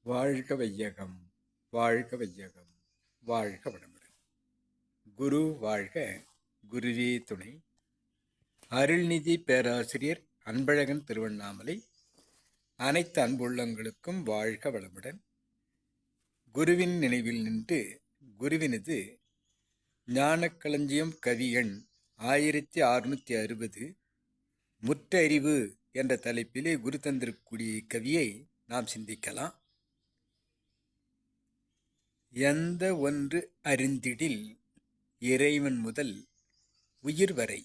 வாழ்க வையகம், வாழ்க வையகம், வாழ்க வளமுடன். குரு வாழ்க, குருவே துணை. அருள்நிதி பேராசிரியர் அன்பழகன் திருவண்ணாமலை. அனைத்து அன்புள்ளங்களுக்கும் வாழ்க வளமுடன். குருவின் நினைவில் நின்று குருவினது ஞானக்களஞ்சியம் கவி எண் 1660 முற்றறிவு என்ற தலைப்பிலே குரு தந்திருக்கூடிய கவியை நாம் சிந்திக்கலாம். எந்த ஒன்று அறிந்திடில் இறைவன் முதல் உயிர் வரை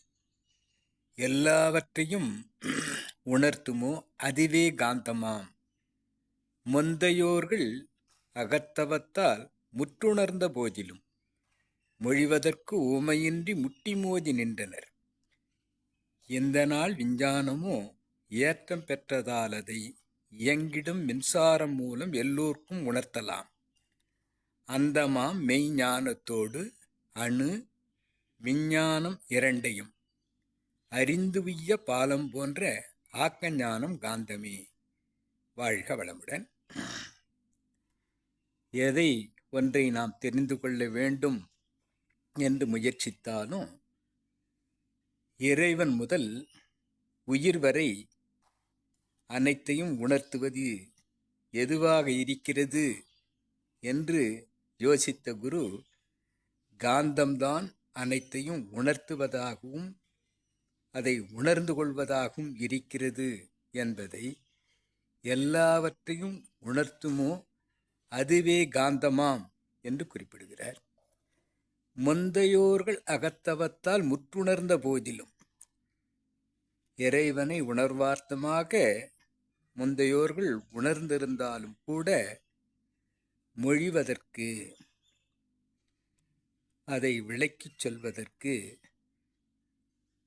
எல்லாவற்றையும் உணர்த்துமோ அதுவே காந்தமாம். முந்தையோர்கள் அகத்தவத்தால் முற்றுணர்ந்த போதிலும் மொழிவதற்கு ஊமையின்றி முட்டி மோதி நின்றனர். இந்த நாள் விஞ்ஞானமோ ஏற்றம் பெற்றதால் அதை இயங்கிடும் மின்சாரம் மூலம் எல்லோருக்கும் உணர்த்தலாம். அந்தமாம் மெய்ஞானத்தோடு அணு விஞ்ஞானம் இரண்டையும் அறிந்துவிய பாலம் போன்ற ஆக்க ஞானம் காந்தமே. வாழ்க வளமுடன். எதை ஒன்றை நாம் தெரிந்து கொள்ள வேண்டும் என்று முயற்சித்தாலும் இறைவன் முதல் உயிர் வரை அனைத்தையும் உணர்த்துவது எதுவாக இருக்கிறது என்று யோசித்த குரு, காந்தம்தான் அனைத்தையும் உணர்த்துவதாகவும் அதை உணர்ந்து கொள்வதாகவும் இருக்கிறது என்பதை, எல்லாவற்றையும் உணர்த்துமோ அதுவே காந்தமாம் என்று குறிப்பிடுகிறார். முந்தையோர்கள் அகத்தவத்தால் முற்றுணர்ந்த போதிலும், இறைவனை உணர்வார்த்தமாக முந்தையோர்கள் உணர்ந்திருந்தாலும் கூட மொழிவதற்கு, அதை விளக்கிச் சொல்வதற்கு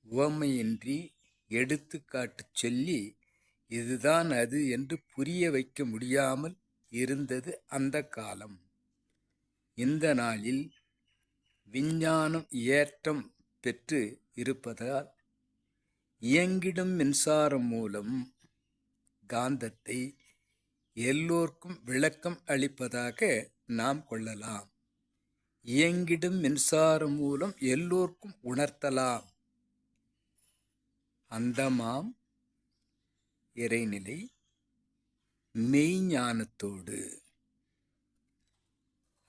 உவமையின்றி எடுத்துக்காட்டு சொல்லி இதுதான் அது என்று புரிய வைக்க முடியாமல் இருந்தது அந்த காலம். இந்த நாளில் விஞ்ஞானம் ஏற்றம் பெற்று இருப்பதால் இயங்கிடும் மின்சாரம் மூலம் காந்தத்தை எல்லோருக்கும் விளக்கம் அளிப்பதாக நாம் கொள்ளலாம். இயங்கிடும் மின்சாரம் மூலம் எல்லோருக்கும் உணர்த்தலாம். அந்தமாம் இறைநிலை மெய்ஞானத்தோடு,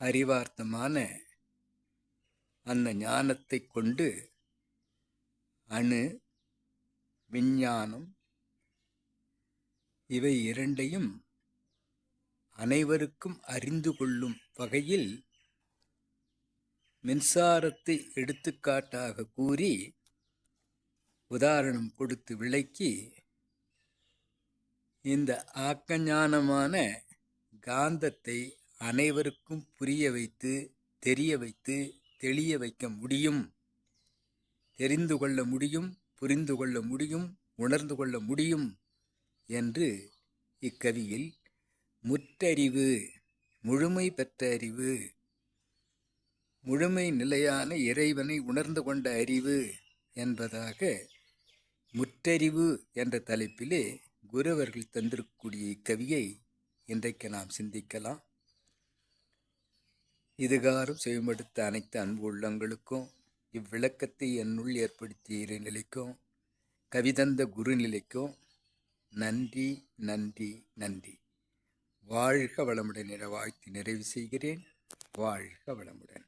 அறிவார்த்தமான அந்த ஞானத்தை கொண்டு அணு விஞ்ஞானம் இவை இரண்டையும் அனைவருக்கும் அறிந்து கொள்ளும் வகையில் மின்சாரத்தை எடுத்துக்காட்டாக கூறி உதாரணம் கொடுத்து விளக்கி இந்த ஆக்கஞானமான காந்தத்தை அனைவருக்கும் புரிய வைத்து, தெரிய வைத்து, தெளிய வைக்க முடியும், தெரிந்து கொள்ள முடியும், புரிந்து கொள்ள முடியும், உணர்ந்து கொள்ள முடியும் என்று இக்கவியில் முற்றறிவு, முழுமை பெற்ற அறிவு, முழுமை நிலையான இறைவனை உணர்ந்து கொண்ட அறிவு என்பதாக முற்றறிவு என்ற தலைப்பிலே குருவர்கள் தந்திருக்கக்கூடிய இக்கவியை இன்றைக்கு நாம் சிந்திக்கலாம். இதுகாரும் செவிமடுத்த அனைத்து அன்பு உள்ளங்களுக்கும், இவ்விளக்கத்தை என்னுள் ஏற்படுத்திய இறைநிலைக்கும், கவிதந்த குருநிலைக்கும் நன்றி, நன்றி, நன்றி. வாழ்க வளமுடன் என வாழ்த்தி நிறைவு செய்கிறேன். வாழ்க வளமுடன்.